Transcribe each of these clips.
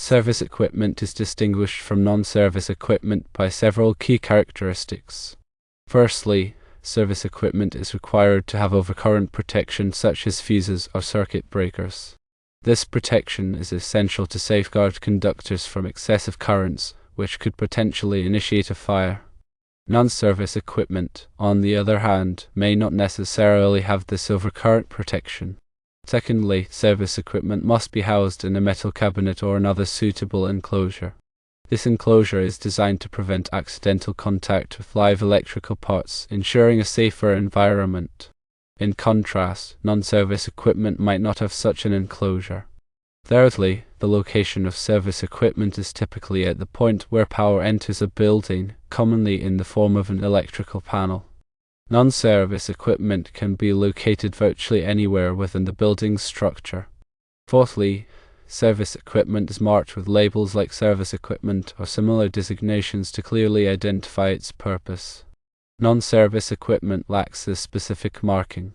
Service equipment is distinguished from non-service equipment by several key characteristics. Firstly, service equipment is required to have overcurrent protection such as fuses or circuit breakers. This protection is essential to safeguard conductors from excessive currents, which could potentially initiate a fire. Non-service equipment, on the other hand, may not necessarily have this overcurrent protection. Secondly, service equipment must be housed in a metal cabinet or another suitable enclosure. This enclosure is designed to prevent accidental contact with live electrical parts, ensuring a safer environment. In contrast, non-service equipment might not have such an enclosure. Thirdly, the location of service equipment is typically at the point where power enters a building, commonly in the form of an electrical panel. Non-service equipment can be located virtually anywhere within the building's structure. Fourthly, service equipment is marked with labels like service equipment or similar designations to clearly identify its purpose. Non-service equipment lacks this specific marking.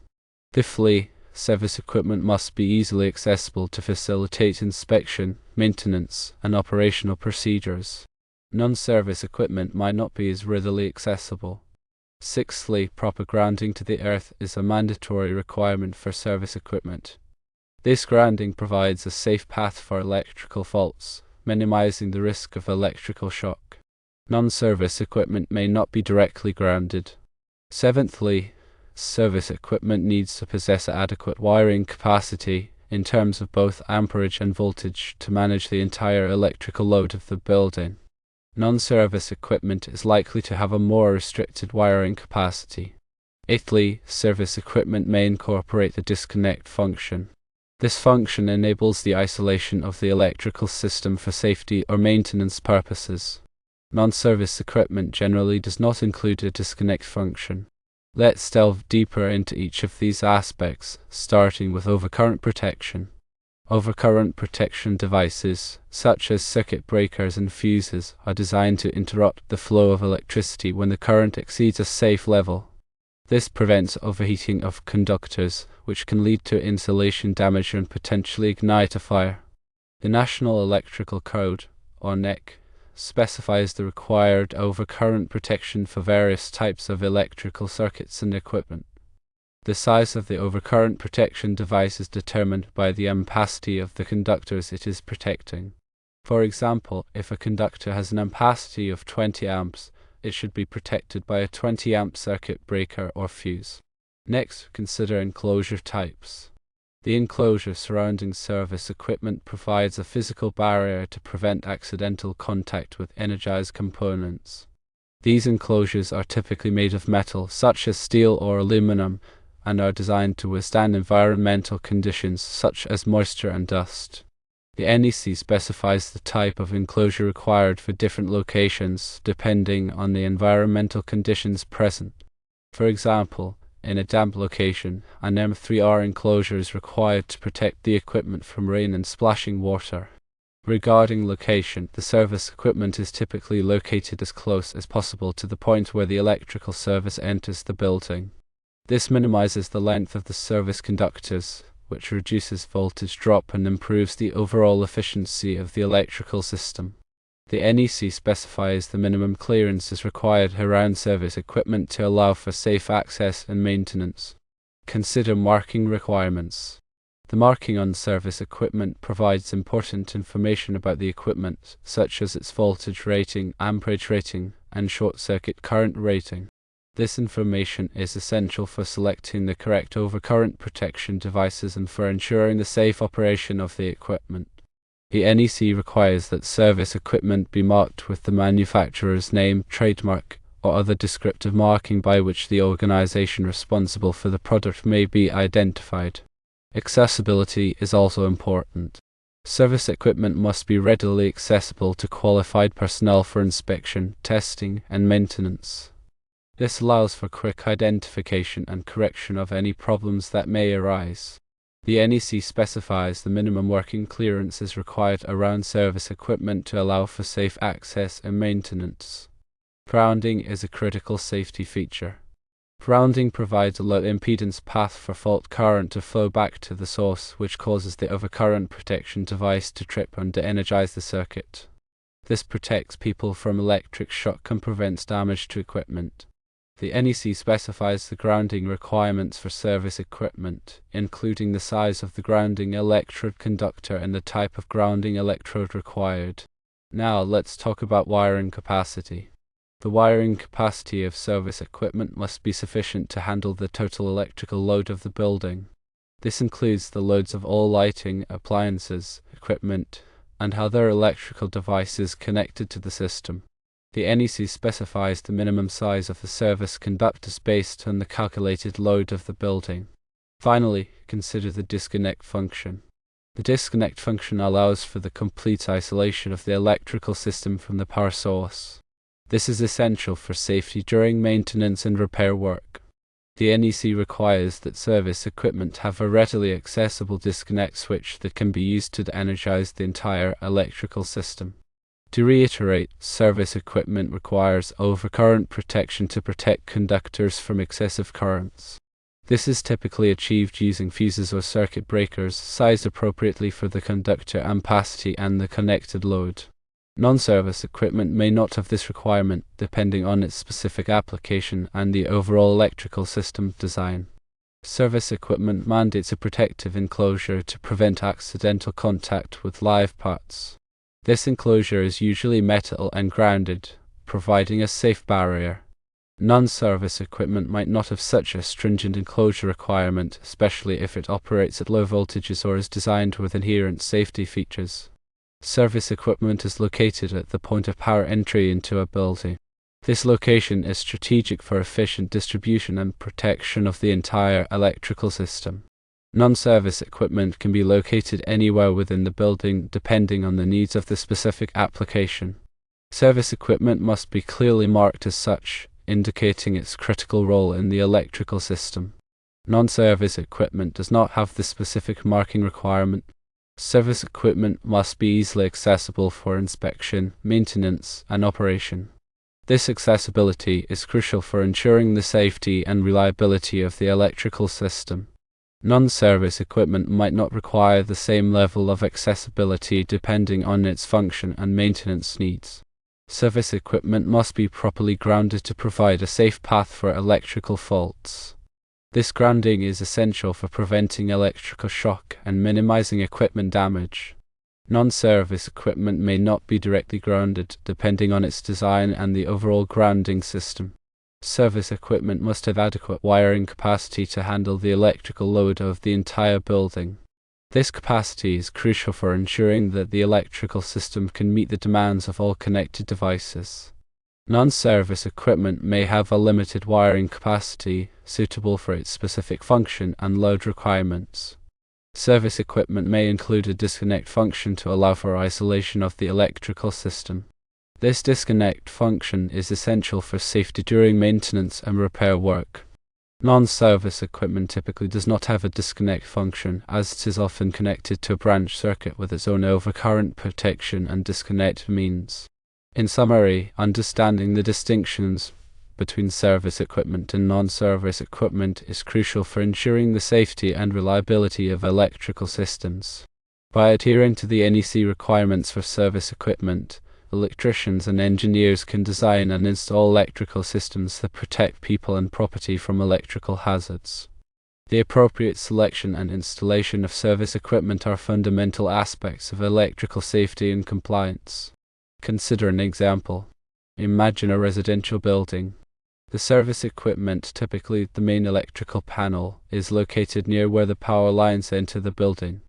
Fifthly, service equipment must be easily accessible to facilitate inspection, maintenance, and operational procedures. Non-service equipment might not be as readily accessible. Sixthly, proper grounding to the earth is a mandatory requirement for service equipment. This grounding provides a safe path for electrical faults, minimizing the risk of electrical shock. Non-service equipment may not be directly grounded. Seventhly, service equipment needs to possess adequate wiring capacity in terms of both amperage and voltage to manage the entire electrical load of the building. Non-service equipment is likely to have a more restricted wiring capacity. Eighthly, service equipment may incorporate the disconnect function. This function enables the isolation of the electrical system for safety or maintenance purposes. Non-service equipment generally does not include a disconnect function. Let's delve deeper into each of these aspects, starting with overcurrent protection. Overcurrent protection devices, such as circuit breakers and fuses, are designed to interrupt the flow of electricity when the current exceeds a safe level. This prevents overheating of conductors, which can lead to insulation damage and potentially ignite a fire. The National Electrical Code, or NEC, specifies the required overcurrent protection for various types of electrical circuits and equipment. The size of the overcurrent protection device is determined by the ampacity of the conductors it is protecting. For example, if a conductor has an ampacity of 20 amps, it should be protected by a 20 amp circuit breaker or fuse. Next, consider enclosure types. The enclosure surrounding service equipment provides a physical barrier to prevent accidental contact with energized components. These enclosures are typically made of metal, such as steel or aluminum, and are designed to withstand environmental conditions such as moisture and dust. The NEC specifies the type of enclosure required for different locations depending on the environmental conditions present. For example, in a damp location, an M3R enclosure is required to protect the equipment from rain and splashing water. Regarding location, the service equipment is typically located as close as possible to the point where the electrical service enters the building. This minimizes the length of the service conductors, which reduces voltage drop and improves the overall efficiency of the electrical system. The NEC specifies the minimum clearances required around service equipment to allow for safe access and maintenance. Consider marking requirements. The marking on service equipment provides important information about the equipment, such as its voltage rating, amperage rating, and short-circuit current rating. This information is essential for selecting the correct overcurrent protection devices and for ensuring the safe operation of the equipment. The NEC requires that service equipment be marked with the manufacturer's name, trademark, or other descriptive marking by which the organization responsible for the product may be identified. Accessibility is also important. Service equipment must be readily accessible to qualified personnel for inspection, testing, and maintenance. This allows for quick identification and correction of any problems that may arise. The NEC specifies the minimum working clearances required around service equipment to allow for safe access and maintenance. Grounding is a critical safety feature. Grounding provides a low impedance path for fault current to flow back to the source, which causes the overcurrent protection device to trip and de-energize the circuit. This protects people from electric shock and prevents damage to equipment. The NEC specifies the grounding requirements for service equipment, including the size of the grounding electrode conductor and the type of grounding electrode required. Now let's talk about wiring capacity. The wiring capacity of service equipment must be sufficient to handle the total electrical load of the building. This includes the loads of all lighting, appliances, equipment, and other electrical devices connected to the system. The NEC specifies the minimum size of the service conductors based on the calculated load of the building. Finally, consider the disconnect function. The disconnect function allows for the complete isolation of the electrical system from the power source. This is essential for safety during maintenance and repair work. The NEC requires that service equipment have a readily accessible disconnect switch that can be used to energize the entire electrical system. To reiterate, service equipment requires overcurrent protection to protect conductors from excessive currents. This is typically achieved using fuses or circuit breakers sized appropriately for the conductor ampacity and the connected load. Non-service equipment may not have this requirement, depending on its specific application and the overall electrical system design. Service equipment mandates a protective enclosure to prevent accidental contact with live parts. This enclosure is usually metal and grounded, providing a safe barrier. Non-service equipment might not have such a stringent enclosure requirement, especially if it operates at low voltages or is designed with inherent safety features. Service equipment is located at the point of power entry into a building. This location is strategic for efficient distribution and protection of the entire electrical system. Non-service equipment can be located anywhere within the building depending on the needs of the specific application. Service equipment must be clearly marked as such, indicating its critical role in the electrical system. Non-service equipment does not have the specific marking requirement. Service equipment must be easily accessible for inspection, maintenance, and operation. This accessibility is crucial for ensuring the safety and reliability of the electrical system. Non-service equipment might not require the same level of accessibility depending on its function and maintenance needs. Service equipment must be properly grounded to provide a safe path for electrical faults. This grounding is essential for preventing electrical shock and minimizing equipment damage. Non-service equipment may not be directly grounded, depending on its design and the overall grounding system. Service equipment must have adequate wiring capacity to handle the electrical load of the entire building. This capacity is crucial for ensuring that the electrical system can meet the demands of all connected devices. Non-service equipment may have a limited wiring capacity, suitable for its specific function and load requirements. Service equipment may include a disconnect function to allow for isolation of the electrical system. This disconnect function is essential for safety during maintenance and repair work. Non-service equipment typically does not have a disconnect function, as it is often connected to a branch circuit with its own overcurrent protection and disconnect means. In summary, understanding the distinctions between service equipment and non-service equipment is crucial for ensuring the safety and reliability of electrical systems. By adhering to the NEC requirements for service equipment, electricians and engineers can design and install electrical systems that protect people and property from electrical hazards. The appropriate selection and installation of service equipment are fundamental aspects of electrical safety and compliance. Consider an example. Imagine a residential building. The service equipment, typically the main electrical panel, is located near where the power lines enter the building.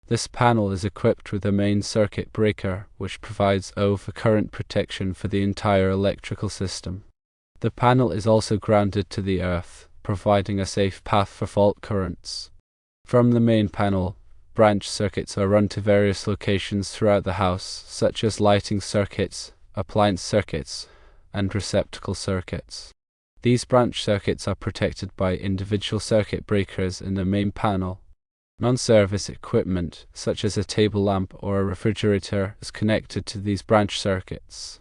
This panel is equipped with a main circuit breaker, which provides overcurrent protection for the entire electrical system. The panel is also grounded to the earth, providing a safe path for fault currents. From the main panel, branch circuits are run to various locations throughout the house, such as lighting circuits, appliance circuits, and receptacle circuits. These branch circuits are protected by individual circuit breakers in the main panel. Non-service equipment, such as a table lamp or a refrigerator, is connected to these branch circuits.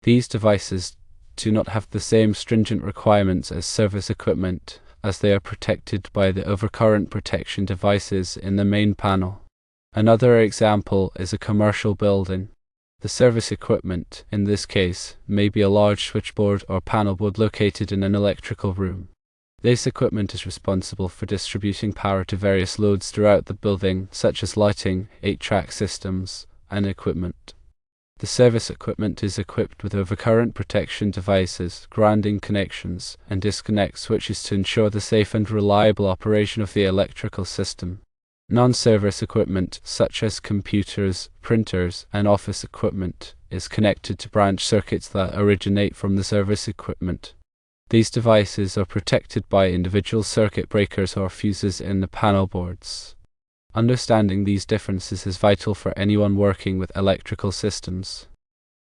These devices do not have the same stringent requirements as service equipment, as they are protected by the overcurrent protection devices in the main panel. Another example is a commercial building. The service equipment, in this case, may be a large switchboard or panel board located in an electrical room. This equipment is responsible for distributing power to various loads throughout the building, such as lighting, 8-track systems, and equipment. The service equipment is equipped with overcurrent protection devices, grounding connections, and disconnect switches to ensure the safe and reliable operation of the electrical system. Non-service equipment, such as computers, printers, and office equipment, is connected to branch circuits that originate from the service equipment. These devices are protected by individual circuit breakers or fuses in the panel boards. Understanding these differences is vital for anyone working with electrical systems.